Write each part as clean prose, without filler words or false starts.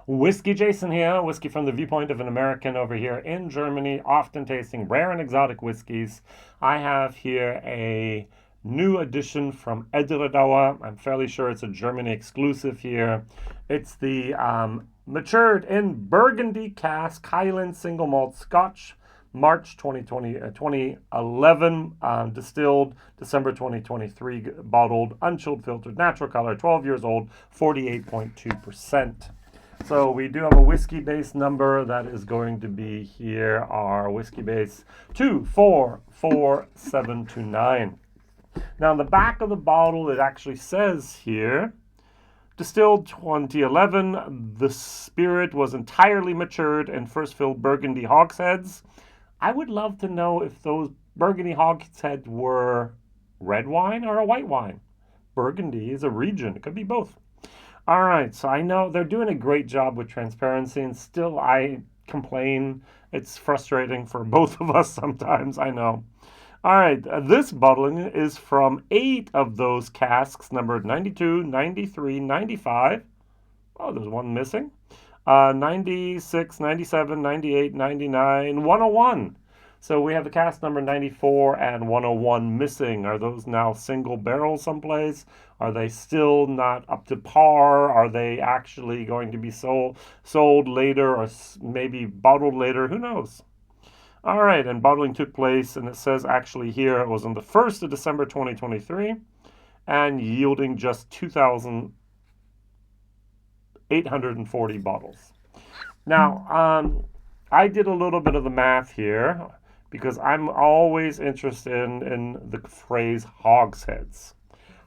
WhiskyJason here, whiskey from the viewpoint of an American over here in Germany, often tasting rare and exotic whiskeys. I have here a new edition from Edradour. I'm fairly sure it's a Germany exclusive here. It's the matured in Burgundy Cask Highland Single Malt Scotch, March 2011, distilled December 2023, bottled, unchilled, filtered, natural color, 12 years old, 48.2%. So we do have a Whiskybase number that is going to be here, our Whiskybase 244729. Now on the back of the bottle, it actually says here, distilled 2011, the spirit was entirely matured and first filled Burgundy Hogsheads. I would love to know if those Burgundy Hogsheads were red wine or a white wine. Burgundy is a region. It could be both. All right, so I know they're doing a great job with transparency, and still I complain. It's frustrating for both of us sometimes, I know. All right, this bottling is from 8 of those casks, numbered 92, 93, 95. Oh, there's one missing. 96, 97, 98, 99, 101. So we have the cask number 94 and 101 missing. Are those now single barrels someplace? Are they still not up to par? Are they actually going to be sold later, or maybe bottled later? Who knows? All right, and bottling took place, and it says actually here it was on the 1st of December 2023 and yielding just 2,840 bottles. Now, I did a little bit of the math here because I'm always interested in the phrase hogsheads.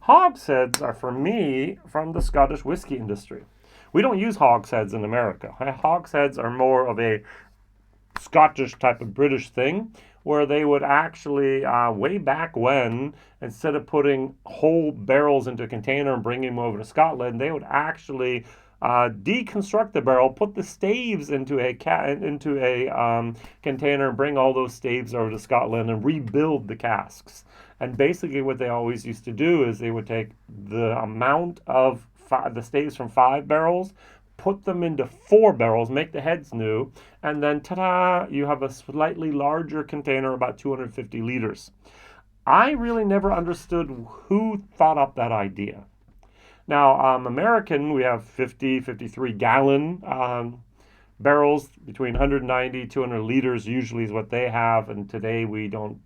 Hogsheads are, for me, from the Scottish whiskey industry. We don't use hogsheads in America. Hogsheads are more of a Scottish type of British thing, where they would actually, way back when, instead of putting whole barrels into a container and bringing them over to Scotland, they would actually deconstruct the barrel, put the staves into a container, and bring all those staves over to Scotland and rebuild the casks. And basically, what they always used to do is they would take the amount of the staves from 5 barrels, put them into 4 barrels, make the heads new, and then ta-da! You have a slightly larger container, about 250 liters. I really never understood who thought up that idea. Now, American, we have 50, 53 gallon barrels, between 190, 200 liters usually is what they have. And today we don't,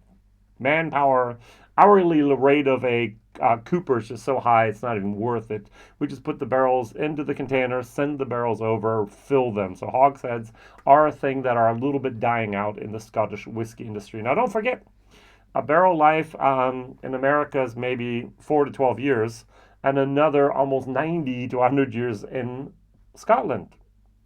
manpower, hourly rate of a cooper is just so high, it's not even worth it. We just put the barrels into the container, send the barrels over, fill them. So hogsheads are a thing that are a little bit dying out in the Scottish whiskey industry. Now, don't forget, a barrel life in America is maybe 4 to 12 years. And another almost 90 to 100 years in Scotland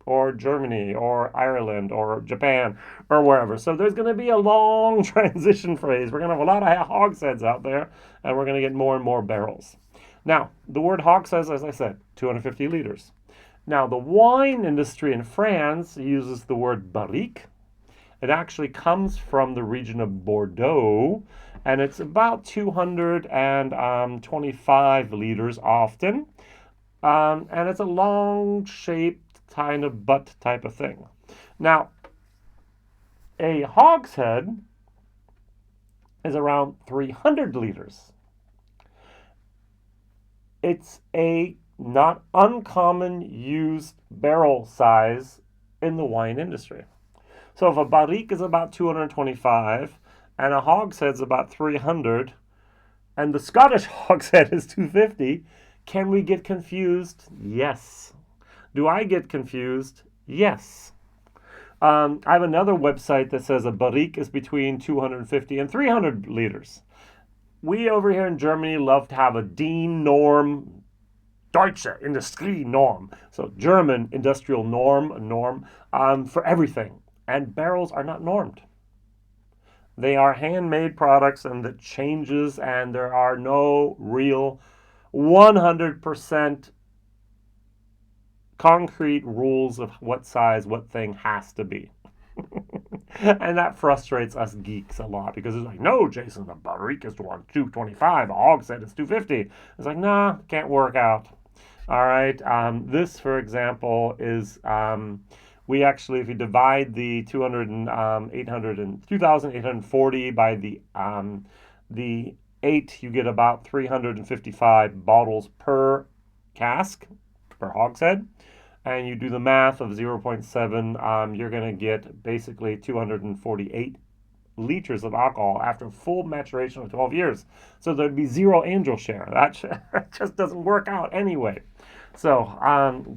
or Germany or Ireland or Japan or wherever. So there's going to be a long transition phase. We're going to have a lot of hogsheads out there, and we're going to get more and more barrels. Now, the word hogsheads, as I said, 250 liters. Now, the wine industry in France uses the word barrique. It actually comes from the region of Bordeaux, and it's about 225 liters often. And it's a long-shaped kind of butt type of thing. Now, a hogshead is around 300 liters. It's a not uncommon used barrel size in the wine industry. So if a barrique is about 225 and a hogshead is about 300 and the Scottish hogshead is 250, can we get confused? Yes. Do I get confused? Yes. I have another website that says a barrique is between 250 and 300 liters. We over here in Germany love to have a DIN norm, Deutsche Industrienorm, so German industrial norm for everything. And barrels are not normed. They are handmade products, and that changes, and there are no real 100% concrete rules of what size what thing has to be. And that frustrates us geeks a lot, because it's like, no, Jason, the barrique is 225, a hogshead is 250. It's like, nah, can't work out. All right. This, for example, is we actually, if you divide the 200 and 800 and 2,840 by the 8, you get about 355 bottles per cask, per hogshead. And you do the math of 0.7, you're going to get basically 248 liters of alcohol after full maturation of 12 years. So there'd be zero angel share. That just doesn't work out anyway. So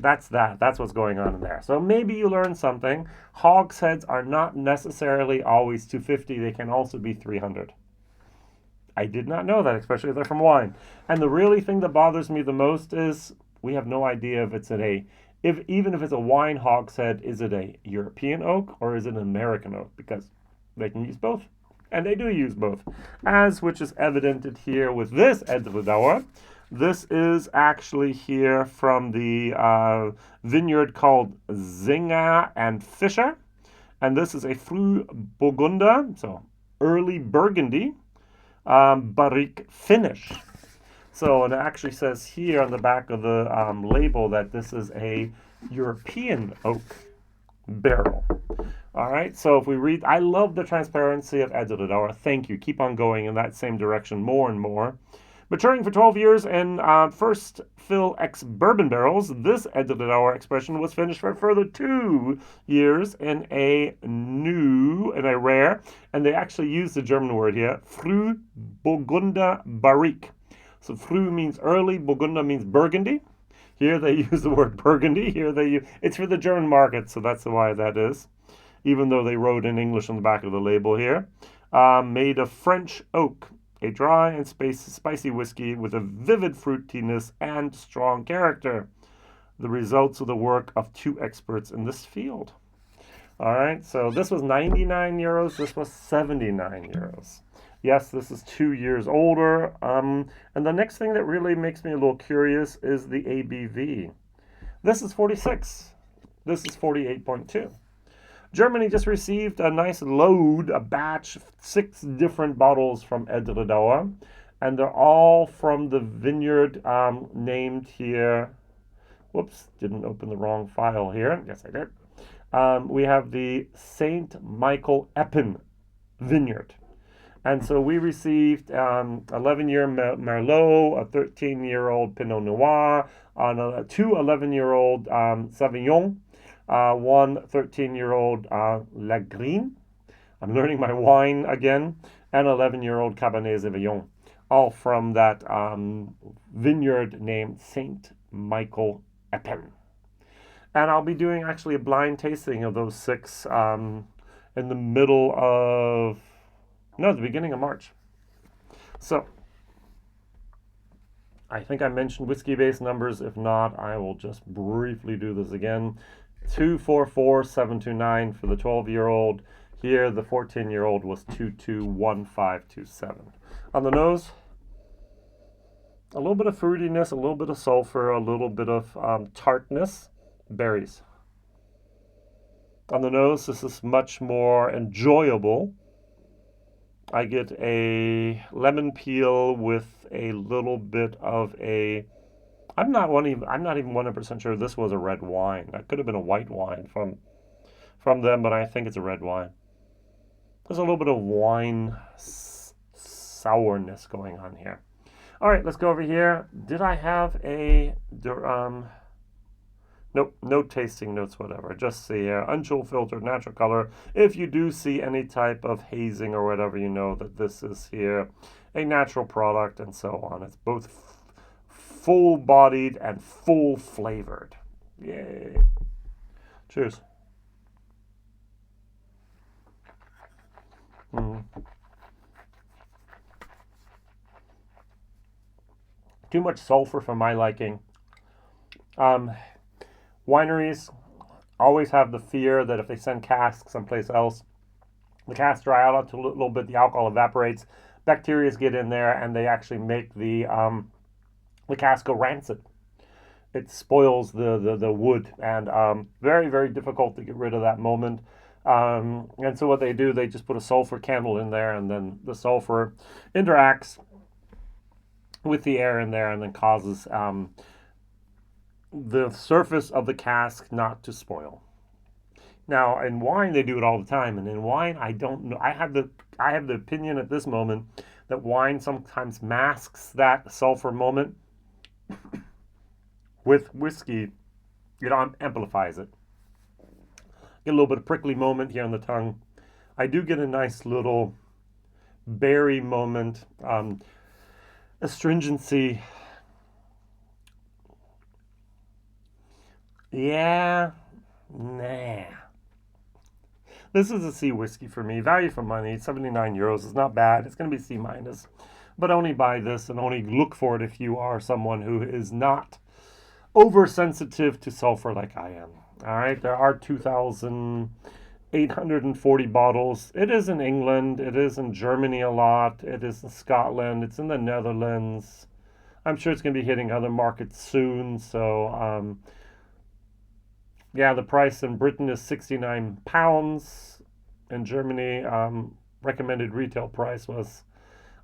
that's that. That's what's going on in there. So maybe you learned something. Hogsheads are not necessarily always 250. They can also be 300. I did not know that, especially if they're from wine. And the really thing that bothers me the most is we have no idea if it's even if it's a wine hogshead, is it a European oak or is it an American oak? Because they can use both, and they do use both, as which is evidented here with this Edradour. This is actually here from the vineyard called Zinga and Fischer, and this is a Fru Burgunder, so early Burgundy, barrique finish. So it actually says here on the back of the label that this is a European oak barrel. All right, so if we read, I love the transparency of Edradour. Thank you. Keep on going in that same direction more and more. Maturing for 12 years in first fill ex-bourbon barrels, this Edradour expression was finished for a further 2 years in a rare, and they actually use the German word here, Fru Burgunder Barrique. So Fru means early, Burgunder means Burgundy. Here they use the word Burgundy. Here it's for the German market, so that's why that is. Even though they wrote in English on the back of the label here. Made of French oak, a dry and spicy whiskey with a vivid fruitiness and strong character. The results of the work of 2 experts in this field. All right, so this was 99 euros. This was 79 euros. Yes, this is 2 years older. And the next thing that really makes me a little curious is the ABV. This is 46. This is 48.2. Germany just received a nice load, a batch, 6 different bottles from Edradour, and they're all from the vineyard named here. Whoops, didn't open the wrong file here. Yes, I did. We have the St. Michael Eppen vineyard. And so we received 11-year Merlot, a 13-year-old Pinot Noir, 2 11-year-old Sauvignon, 1 13-year-old Lagrine. I'm learning my wine again, and 11-year-old Cabernet Sauvignon, all from that vineyard named St. Michael Eppen. And I'll be doing actually a blind tasting of those 6 in the beginning of March. So, I think I mentioned Whiskybase numbers. If not, I will just briefly do this again. 244729 for the 12-year-old. Here, the 14-year-old was 221527. On the nose, a little bit of fruitiness, a little bit of sulfur, a little bit of tartness, berries. On the nose, this is much more enjoyable. I get a lemon peel with a little bit of a. I'm not even 100% sure this was a red wine. That could have been a white wine from them, but I think it's a red wine. There's a little bit of wine sourness going on here. All right, let's go over here. Did I have a nope, no tasting notes, whatever. Just the unchill filtered natural color. If you do see any type of hazing or whatever, you know that this is here a natural product and so on. It's both full-bodied and full-flavored. Yay. Cheers. Too much sulfur for my liking. Wineries always have the fear that if they send casks someplace else, the casks dry out a little bit, the alcohol evaporates, bacteria get in there, and they actually make the cask go rancid. It spoils the wood, and very, very difficult to get rid of that moment. And so what they do, they just put a sulfur candle in there, and then the sulfur interacts with the air in there and then causes the surface of the cask not to spoil. Now, in wine, they do it all the time, and in wine, I don't know. I have the opinion at this moment that wine sometimes masks that sulfur moment. With whiskey, it amplifies it. Get a little bit of prickly moment here on the tongue. I do get a nice little berry moment, astringency. Yeah, nah. This is a C whiskey for me. Value for money, 79 euros is not bad. It's going to be C minus. But only buy this and only look for it if you are someone who is not oversensitive to sulfur like I am. All right, there are 2,840 bottles. It is in England. It is in Germany a lot. It is in Scotland. It's in the Netherlands. I'm sure it's going to be hitting other markets soon. So, yeah, the price in Britain is £69. In Germany, recommended retail price was,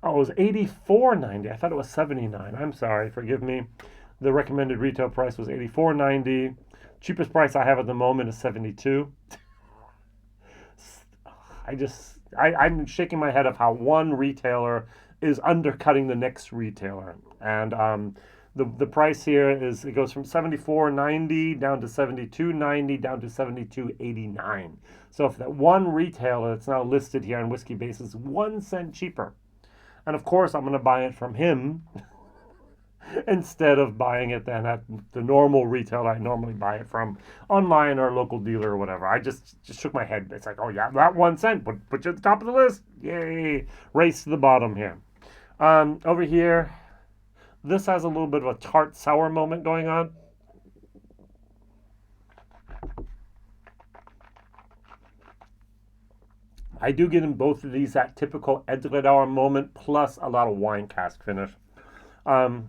it was $84.90. I thought it was $79. I'm sorry, forgive me. The recommended retail price was $84.90. Cheapest price I have at the moment is $72. I'm shaking my head of how one retailer is undercutting the next retailer. And the price here is, it goes from $74.90 down to $72.90 down to $72.89. So if that one retailer that's now listed here on Whiskybase is 1 cent cheaper, and of course I'm going to buy it from him instead of buying it then at the normal retailer I normally buy it from, online or local dealer or whatever. I just shook my head. It's like, oh yeah, that 1 cent, put you at the top of the list. Yay! Race to the bottom here. Over here, this has a little bit of a tart sour moment going on. I do get in both of these that typical Edradour moment plus a lot of wine cask finish. I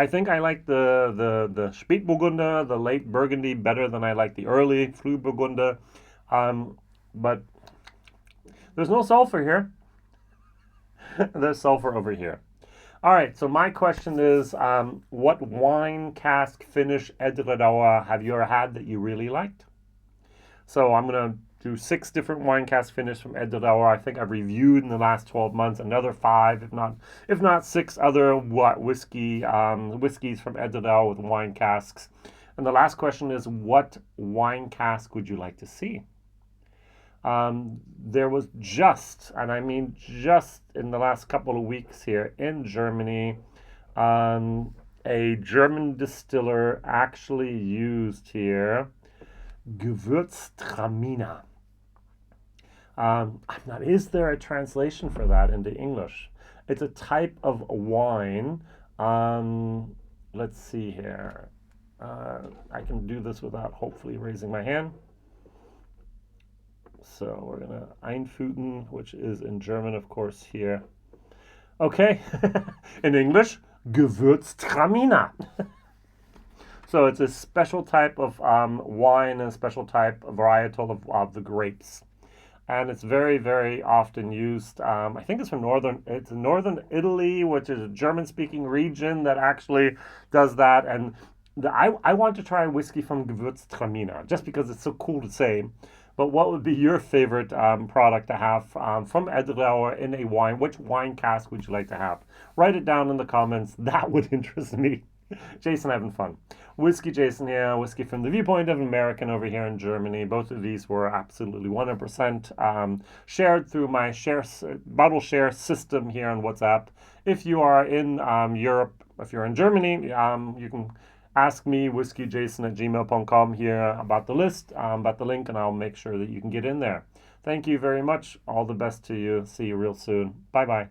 think I like the Spätburgunder, the late Burgundy, better than I like the early Frühburgunder. But there's no sulfur here. There's sulfur over here. All right, so my question is, what wine cask finish Edradour have you ever had that you really liked? So I'm going to do 6 different wine cask finish from Edradour. I think I've reviewed in the last 12 months another 5, if not 6 other whiskeys from Edradour with wine casks. And the last question is, what wine cask would you like to see? There was just, and I mean just in the last couple of weeks here in Germany, a German distiller actually used here Gewürztraminer. Is there a translation for that into English? It's a type of wine. Let's see here. I can do this without hopefully raising my hand. So we're going to einfügen, which is in German, of course, here. Okay. In English, Gewürztraminer. So it's a special type of wine and a special type of varietal of the grapes. And it's very, very often used. I think it's northern Italy, which is a German-speaking region that actually does that. And I want to try whiskey from Gewürztraminer, just because it's so cool to say. But what would be your favorite product to have from Edradour in a wine? Which wine cask would you like to have? Write it down in the comments. That would interest me. Jason having fun. WhiskyJason here, whiskey from the viewpoint of an American over here in Germany. Both of these were absolutely 100% shared through my bottle share system here on WhatsApp. If you are in Europe, if you're in Germany, you can ask me, whiskyjason@gmail.com here about the list, about the link, and I'll make sure that you can get in there. Thank you very much. All the best to you. See you real soon. Bye-bye.